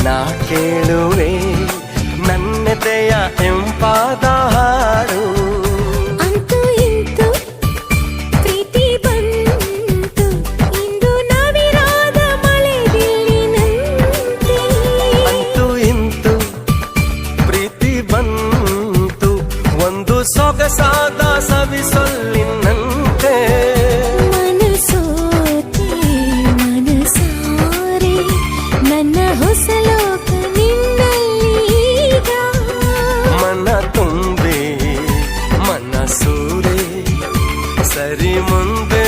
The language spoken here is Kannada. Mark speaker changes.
Speaker 1: ನಾ ಕೇಳುವೆ ನನ್ನೆದೆಯ ಎಂಪಾದ ಹಾಡು.
Speaker 2: ಅಂತೂ ಇಂತೂ ಪ್ರೀತಿ ಬಂತು ಇಂದು ನವಿರಾದ ಮಳೆ ಬಿಲ್ಲಿನಂತೆ.
Speaker 1: ಅಂತೂ ಇಂತೂ ಪ್ರೀತಿ ಬಂತು ಒಂದು ಸೊಗಸಾದ ಸವಿಸೊಲ್ಲಿನಂತೆ.
Speaker 2: ಮನಸೋತೆ ಮನಸಾರೆ ನನ್ನ ಹೊಸ ಲೋಕ ನಿನ್ನಲ್ಲೀಗ.
Speaker 1: ಮನ ತುಂಬಿ ಮನಸೂರೆ ಸರಿ ಮುಂದೆ